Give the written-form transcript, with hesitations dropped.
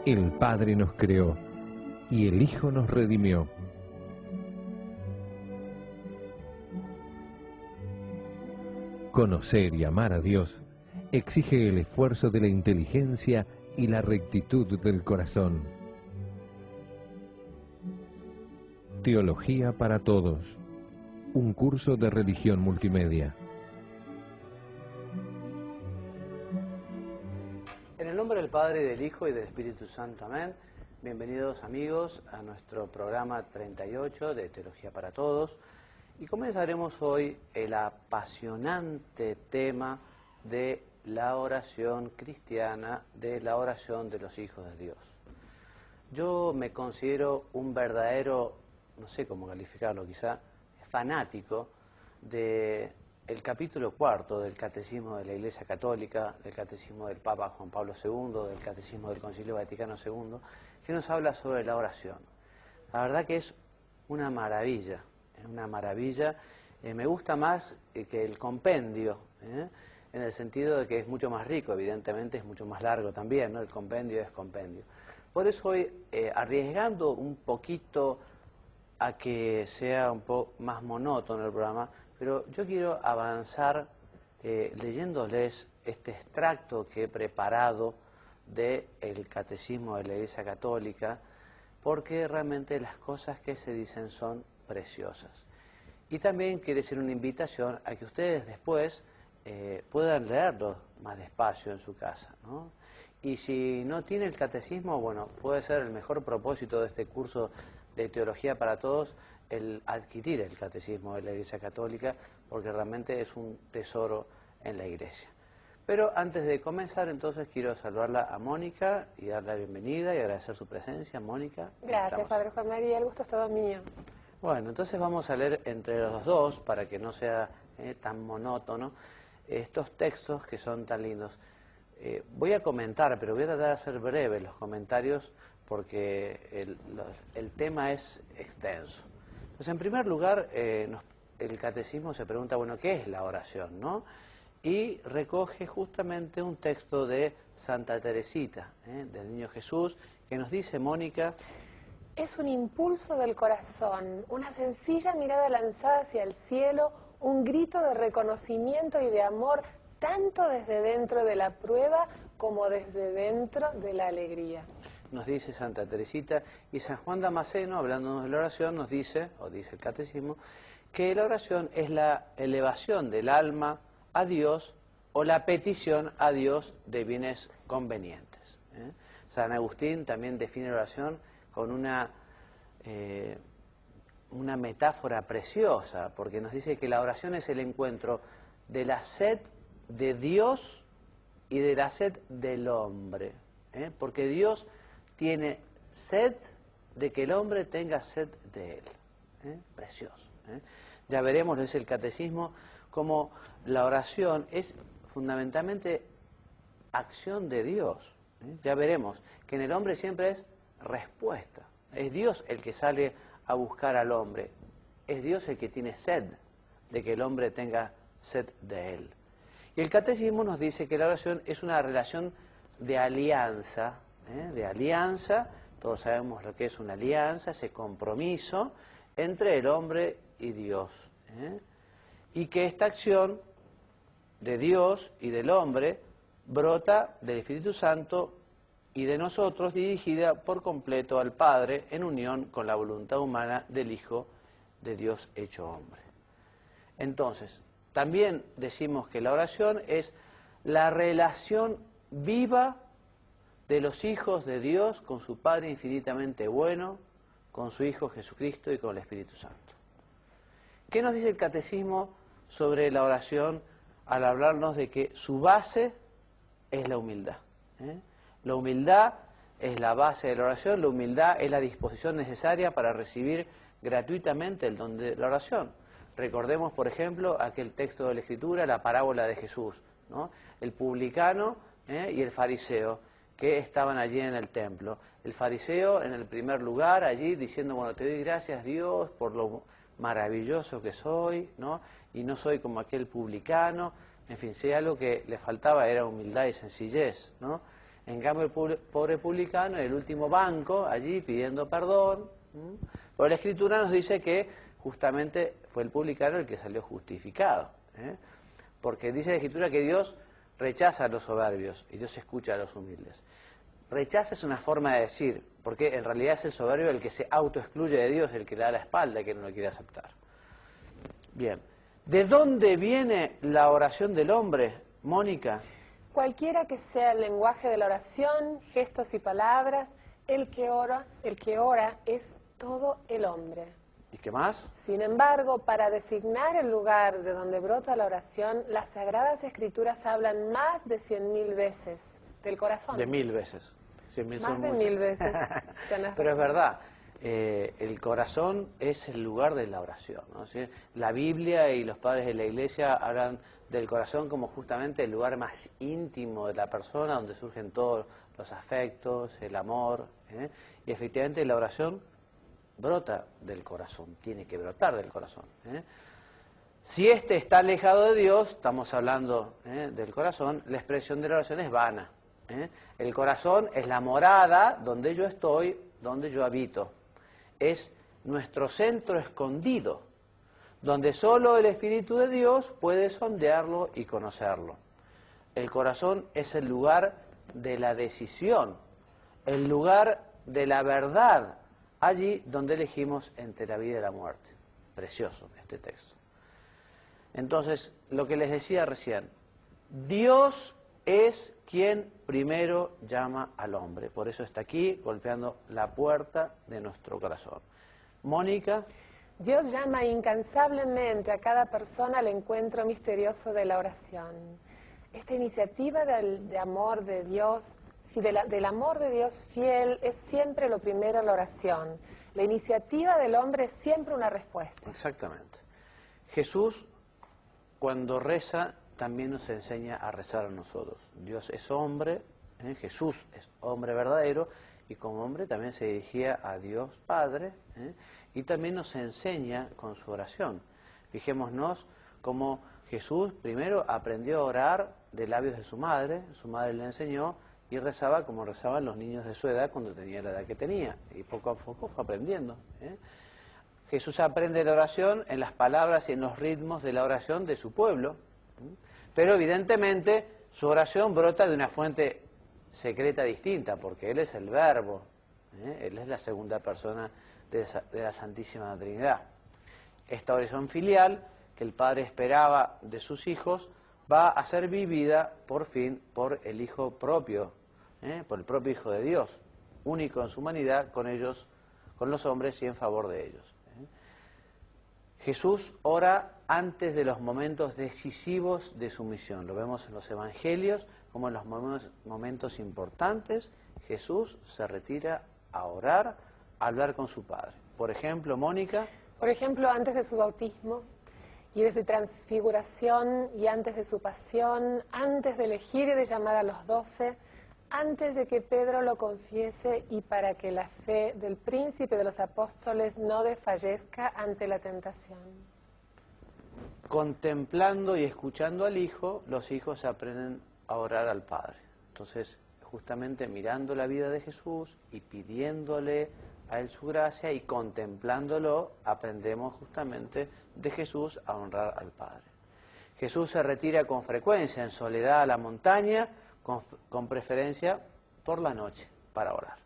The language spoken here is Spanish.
El Padre nos creó y el Hijo nos redimió. Conocer y amar a Dios exige el esfuerzo de la inteligencia y la rectitud del corazón. Teología para Todos, un curso de religión multimedia. En el nombre del Padre, del Hijo y del Espíritu Santo. Amén. Bienvenidos amigos a nuestro programa 38 de Teología para Todos. Y comenzaremos hoy el apasionante tema de la oración cristiana, de la oración de los hijos de Dios. Yo me considero un verdadero, no sé cómo calificarlo quizá, fanático del capítulo 4 del Catecismo de la Iglesia Católica, del Catecismo del Papa Juan Pablo II, del Catecismo del Concilio Vaticano II, que nos habla sobre la oración. La verdad que es una maravilla. Una maravilla, me gusta más que el compendio, en el sentido de que es mucho más rico, evidentemente es mucho más largo también, ¿no? El compendio es compendio. Por eso hoy, arriesgando un poquito a que sea un poco más monótono el programa, pero yo quiero avanzar leyéndoles este extracto que he preparado del Catecismo de la Iglesia Católica, porque realmente las cosas que se dicen son preciosas. Y también quiere ser una invitación a que ustedes después puedan leerlo más despacio en su casa, ¿no? Y si no tiene el catecismo, bueno, puede ser el mejor propósito de este curso de Teología para Todos el adquirir el catecismo de la Iglesia Católica, porque realmente es un tesoro en la Iglesia. Pero antes de comenzar, entonces, quiero saludarla a Mónica y darle la bienvenida y agradecer su presencia. Mónica. Gracias, Padre Juan María, el gusto es todo mío. Bueno, entonces vamos a leer entre los dos, para que no sea tan monótono, estos textos que son tan lindos. Voy a comentar, pero voy a tratar de hacer breves los comentarios, porque el tema es extenso. Entonces, en primer lugar, el catecismo se pregunta, bueno, ¿qué es la oración, no? Y recoge justamente un texto de Santa Teresita, del Niño Jesús, que nos dice, Mónica: es un impulso del corazón, una sencilla mirada lanzada hacia el cielo, un grito de reconocimiento y de amor, tanto desde dentro de la prueba como desde dentro de la alegría. Nos dice Santa Teresita, y San Juan Damasceno, hablándonos de la oración, nos dice, o dice el catecismo, que la oración es la elevación del alma a Dios o la petición a Dios de bienes convenientes. San Agustín también define la oración con una metáfora preciosa, porque nos dice que la oración es el encuentro de la sed de Dios y de la sed del hombre, porque Dios tiene sed de que el hombre tenga sed de él. Precioso. Ya veremos, dice el catecismo, cómo la oración es fundamentalmente acción de Dios. Ya veremos que en el hombre siempre es respuesta. Es Dios el que sale a buscar al hombre. Es Dios el que tiene sed de que el hombre tenga sed de él. Y el catecismo nos dice que la oración es una relación de alianza, todos sabemos lo que es una alianza, ese compromiso entre el hombre y Dios. Y que esta acción de Dios y del hombre brota del Espíritu Santo y de nosotros, dirigida por completo al Padre en unión con la voluntad humana del Hijo de Dios hecho hombre. Entonces, también decimos que la oración es la relación viva de los hijos de Dios con su Padre infinitamente bueno, con su Hijo Jesucristo y con el Espíritu Santo. ¿Qué nos dice el catecismo sobre la oración al hablarnos de que su base es la humildad? La humildad es la base de la oración, la humildad es la disposición necesaria para recibir gratuitamente el don de la oración. Recordemos, por ejemplo, aquel texto de la Escritura, la parábola de Jesús, ¿no? El publicano y el fariseo que estaban allí en el templo. El fariseo en el primer lugar, allí diciendo, bueno, te doy gracias Dios por lo maravilloso que soy, ¿no? Y no soy como aquel publicano. En fin, si algo que le faltaba era humildad y sencillez, ¿no? En cambio, el pobre publicano en el último banco, allí pidiendo perdón. Pero la Escritura nos dice que justamente fue el publicano el que salió justificado. Porque dice la Escritura que Dios rechaza a los soberbios y Dios escucha a los humildes. Rechaza es una forma de decir, porque en realidad es el soberbio el que se autoexcluye de Dios, el que le da la espalda, que no lo quiere aceptar. Bien. ¿De dónde viene la oración del hombre, Mónica? Cualquiera que sea el lenguaje de la oración, gestos y palabras, el que ora es todo el hombre. ¿Y qué más? Sin embargo, para designar el lugar de donde brota la oración, las Sagradas Escrituras hablan más de 100.000 veces del corazón. De 1000 veces. 100.000 más de 1000 veces. Pero es verdad, el corazón es el lugar de la oración, ¿no? ¿Sí? La Biblia y los padres de la Iglesia hablan del corazón como justamente el lugar más íntimo de la persona, donde surgen todos los afectos, el amor, y efectivamente la oración brota del corazón, tiene que brotar del corazón. Si éste está alejado de Dios, estamos hablando del corazón, la expresión de la oración es vana. El corazón es la morada donde yo estoy, donde yo habito. Es nuestro centro escondido, donde solo el Espíritu de Dios puede sondearlo y conocerlo. El corazón es el lugar de la decisión, el lugar de la verdad, allí donde elegimos entre la vida y la muerte. Precioso este texto. Entonces, lo que les decía recién, Dios es quien primero llama al hombre. Por eso está aquí golpeando la puerta de nuestro corazón. Mónica. Dios llama incansablemente a cada persona al encuentro misterioso de la oración. Esta iniciativa de amor de Dios, del amor de Dios fiel, es siempre lo primero la oración. La iniciativa del hombre es siempre una respuesta. Exactamente. Jesús, cuando reza, también nos enseña a rezar a nosotros. Dios es hombre, Jesús es hombre verdadero, y como hombre también se dirigía a Dios Padre, y también nos enseña con su oración. Fijémonos cómo Jesús primero aprendió a orar de labios de su madre le enseñó, y rezaba como rezaban los niños de su edad cuando tenía la edad que tenía, y poco a poco fue aprendiendo. Jesús aprende la oración en las palabras y en los ritmos de la oración de su pueblo, pero evidentemente su oración brota de una fuente secreta distinta, porque Él es el Verbo, Él es la segunda persona de la Santísima Trinidad. Esta oración filial que el Padre esperaba de sus hijos va a ser vivida por fin por el Hijo propio, por el propio Hijo de Dios, único en su humanidad con ellos, con los hombres y en favor de ellos. Jesús ora antes de los momentos decisivos de su misión. Lo vemos en los Evangelios, como en los momentos importantes, Jesús se retira a orar, a hablar con su Padre. Por ejemplo, Mónica. Por ejemplo, antes de su bautismo y de su transfiguración y antes de su pasión, antes de elegir y de llamar a los 12, antes de que Pedro lo confiese y para que la fe del príncipe de los apóstoles no desfallezca ante la tentación. Contemplando y escuchando al Hijo, los hijos aprenden a orar al Padre. Entonces, justamente mirando la vida de Jesús y pidiéndole a Él su gracia y contemplándolo, aprendemos justamente de Jesús a honrar al Padre. Jesús se retira con frecuencia en soledad a la montaña, con preferencia por la noche, para orar.